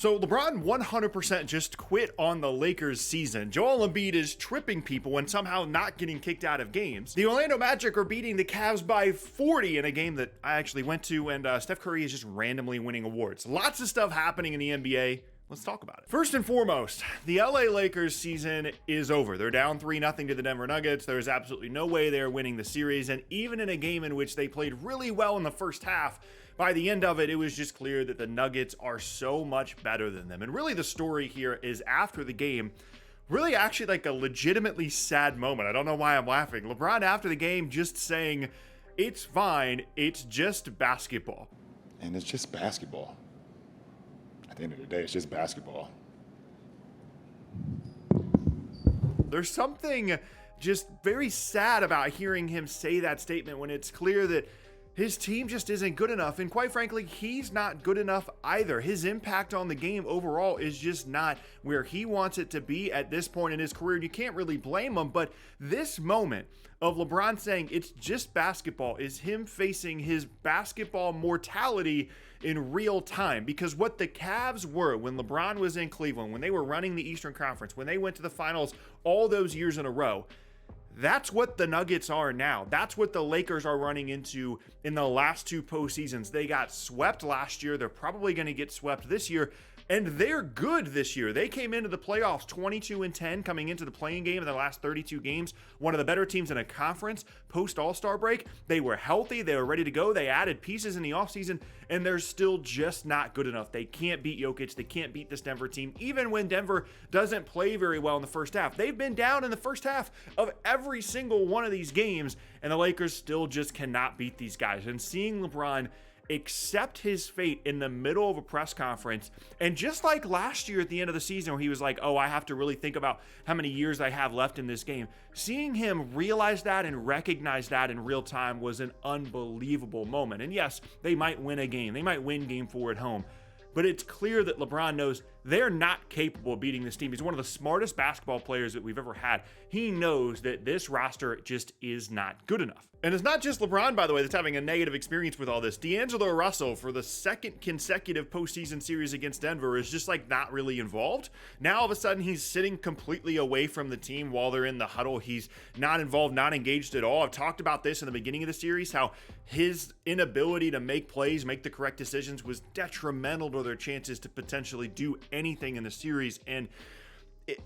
So LeBron 100% just quit on the Lakers season. Joel Embiid is tripping people and somehow not getting kicked out of games. The Orlando Magic are beating the Cavs by 40 in a game that I actually went to, and Steph Curry is just randomly winning awards. Lots of stuff happening in the NBA. Let's talk about it. First and foremost, the LA Lakers season is over. They're down 3-0 to the Denver Nuggets. There's absolutely no way they're winning the series. And even in a game in which they played really well in the first half, by the end of it, it was just clear that the Nuggets are so much better than them. And really the story here is after the game, really actually like a legitimately sad moment. I don't know why I'm laughing. LeBron after the game just saying, "It's fine, it's just basketball." And it's just basketball. At the end of the day, it's just basketball. There's something just very sad about hearing him say that statement when it's clear that his team just isn't good enough. And quite frankly, he's not good enough either. His impact on the game overall is just not where he wants it to be at this point in his career. You can't really blame him, but this moment of LeBron saying it's just basketball is him facing his basketball mortality in real time. Because what the Cavs were when LeBron was in Cleveland, when they were running the Eastern Conference, when they went to the finals all those years in a row, that's what the Nuggets are now. That's what the Lakers are running into in the last two postseasons. They got swept last year. They're probably going to get swept this year. And they're good this year. They came into the playoffs 22-10 coming into the playing game in the last 32 games. One of the better teams in a conference post All-Star break. They were healthy. They were ready to go. They added pieces in the offseason, and they're still just not good enough. They can't beat Jokic. They can't beat this Denver team, even when Denver doesn't play very well in the first half. They've been down in the first half of every single one of these games, and the Lakers still just cannot beat these guys. And seeing LeBron accept his fate in the middle of a press conference, and just like last year at the end of the season where he was like, "Oh, I have to really think about how many years I have left in this game," seeing him realize that and recognize that in real time was an unbelievable moment. And yes, they might win a game. They might win game 4 at home. But it's clear that LeBron knows they're not capable of beating this team. He's one of the smartest basketball players that we've ever had. He knows that this roster just is not good enough. And it's not just LeBron, by the way, that's having a negative experience with all this. D'Angelo Russell, for the second consecutive postseason series against Denver, is just like not really involved. Now all of a sudden he's sitting completely away from the team while they're in the huddle. He's not involved, not engaged at all. I've talked about this in the beginning of the series, how his inability to make plays, make the correct decisions was detrimental to their chances to potentially do anything in the series. And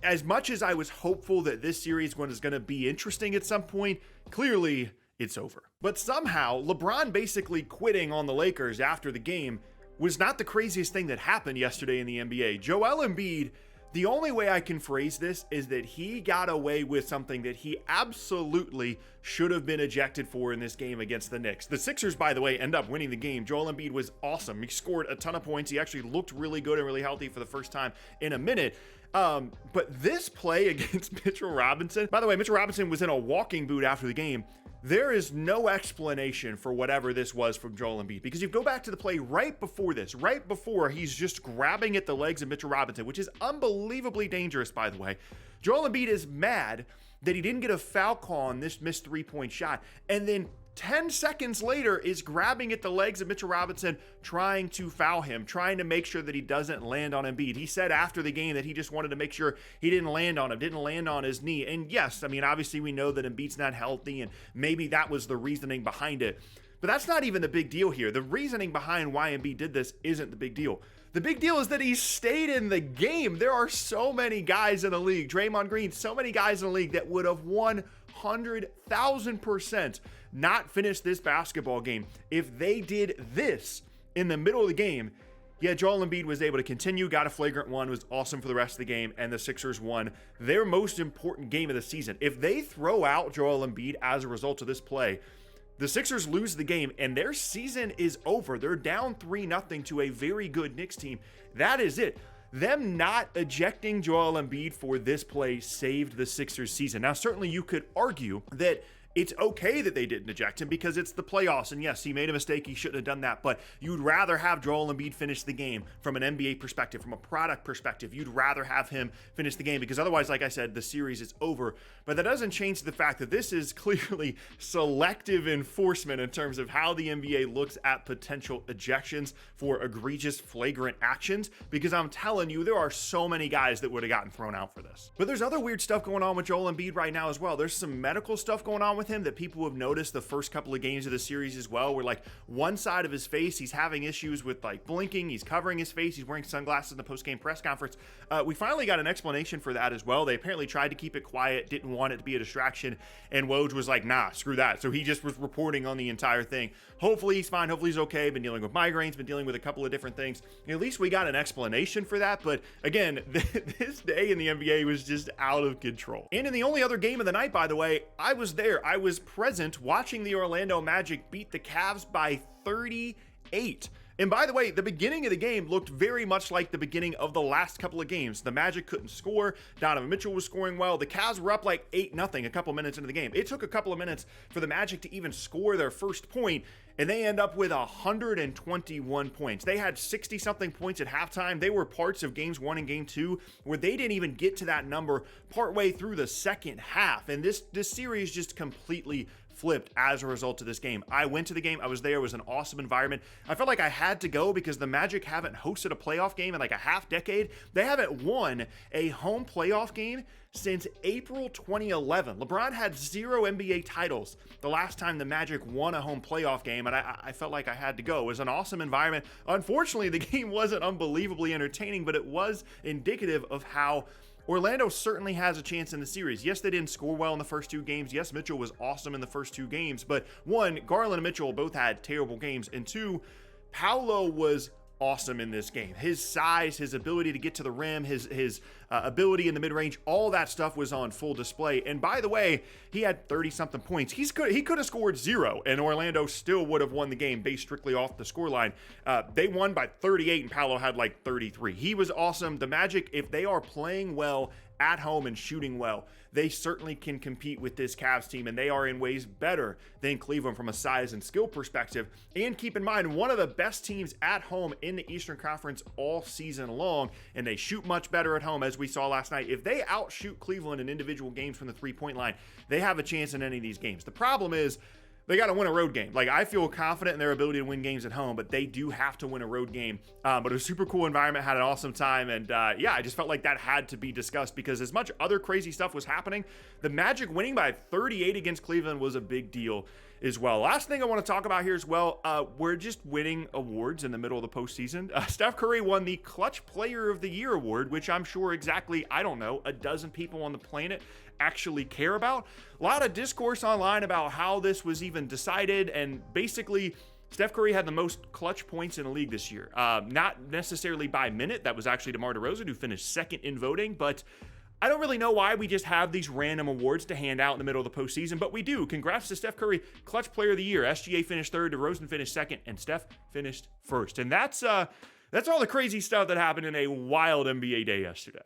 as much as I was hopeful that this series was going to be interesting at some point, clearly it's over. But somehow, LeBron basically quitting on the Lakers after the game was not the craziest thing that happened yesterday in the NBA. Joel Embiid, the only way I can phrase this is that he got away with something that he absolutely should have been ejected for in this game against the Knicks. The Sixers, by the way, end up winning the game. Joel Embiid was awesome. He scored a ton of points. He actually looked really good and really healthy for the first time in a minute. But this play against Mitchell Robinson, by the way, Mitchell Robinson was in a walking boot after the game. There is no explanation for whatever this was from Joel Embiid, because you go back to the play right before this, right before he's just grabbing at the legs of Mitchell Robinson, which is unbelievably dangerous, by the way. Joel Embiid is mad that he didn't get a foul call on this missed three-point shot, and then 10 seconds later is grabbing at the legs of Mitchell Robinson, trying to foul him, trying to make sure that he doesn't land on Embiid. He said after the game that he just wanted to make sure he didn't land on him, didn't land on his knee. And yes, I mean, obviously we know that Embiid's not healthy, and maybe that was the reasoning behind it. But that's not even the big deal here. The reasoning behind why Embiid did this isn't the big deal. The big deal is that he stayed in the game. There are so many guys in the league, Draymond Green, so many guys in the league that would have 100,000% not finished this basketball game if they did this in the middle of the game. Yeah, Joel Embiid was able to continue, got a flagrant one, was awesome for the rest of the game, and the Sixers won their most important game of the season. If they throw out Joel Embiid as a result of this play, the Sixers lose the game, and their season is over. They're down 3-0 to a very good Knicks team. That is it. Them not ejecting Joel Embiid for this play saved the Sixers season. Now, certainly you could argue that it's okay that they didn't eject him because it's the playoffs. And yes, he made a mistake. He shouldn't have done that. But you'd rather have Joel Embiid finish the game from an NBA perspective, from a product perspective. You'd rather have him finish the game because otherwise, like I said, the series is over. But that doesn't change the fact that this is clearly selective enforcement in terms of how the NBA looks at potential ejections for egregious, flagrant actions. Because I'm telling you, there are so many guys that would have gotten thrown out for this. But there's other weird stuff going on with Joel Embiid right now as well. There's some medical stuff going on with him that people have noticed the first couple of games of the series as well, where like one side of his face, he's having issues with like blinking, he's covering his face, he's wearing sunglasses in the post-game press conference. We finally got an explanation for that as well. They apparently tried to keep it quiet, didn't want it to be a distraction, and Woj was like, nah, screw that. So he just was reporting on the entire thing. Hopefully he's fine, hopefully he's okay, been dealing with migraines, been dealing with a couple of different things. At least we got an explanation for that, but again, this day in the NBA was just out of control. And in the only other game of the night, by the way, I was there. I was present watching the Orlando Magic beat the Cavs by 38. And by the way, the beginning of the game looked very much like the beginning of the last couple of games. The Magic couldn't score. Donovan Mitchell was scoring well. The Cavs were up like 8-0 a couple minutes into the game. It took a couple of minutes for the Magic to even score their first point, and they end up with 121 points. They had 60-something points at halftime. They were parts of games 1 and game 2 where they didn't even get to that number partway through the second half. And this series just completely flipped as a result of this game. I went to the game. I was there. It was an awesome environment. I felt like I had to go because the Magic haven't hosted a playoff game in like a half decade. They haven't won a home playoff game since April 2011. LeBron had 0 NBA titles the last time the Magic won a home playoff game, and I felt like I had to go. It was an awesome environment. Unfortunately, the game wasn't unbelievably entertaining, but it was indicative of how Orlando certainly has a chance in the series. Yes, they didn't score well in the first 2 games. Yes, Mitchell was awesome in the first 2 games, but 1, Garland and Mitchell both had terrible games, and 2, Paolo was awesome in this game. His size, his ability to get to the rim, his ability in the mid-range, all that stuff was on full display. And by the way, he had 30-something points. He could have scored 0, and Orlando still would have won the game based strictly off the scoreline. They won by 38, and Paolo had like 33. He was awesome. The Magic, if they are playing well at home and shooting well, they certainly can compete with this Cavs team, and they are in ways better than Cleveland from a size and skill perspective. And keep in mind, one of the best teams at home in the Eastern Conference all season long, and they shoot much better at home, as we saw last night. If they outshoot Cleveland in individual games from the three-point line, they have a chance in any of these games. The problem is, they got to win a road game. Like, I feel confident in their ability to win games at home, but they do have to win a road game. But it was a super cool environment, had an awesome time, and yeah, I just felt like that had to be discussed because as much other crazy stuff was happening, the Magic winning by 38 against Cleveland was a big deal as well. Last thing I want to talk about here as well, we're just winning awards in the middle of the postseason. Steph Curry won the Clutch Player of the Year award, which I'm sure exactly, I don't know, a dozen people on the planet actually care about. A lot of discourse online about how this was even decided, and basically Steph Curry had the most clutch points in the league this year. Not necessarily by minute. That was actually DeMar DeRozan, who finished second in voting, but I don't really know why we just have these random awards to hand out in the middle of the postseason, but we do. Congrats to Steph Curry, Clutch Player of the Year. SGA finished third, DeRozan finished second, and Steph finished first. And that's all the crazy stuff that happened in a wild NBA day yesterday.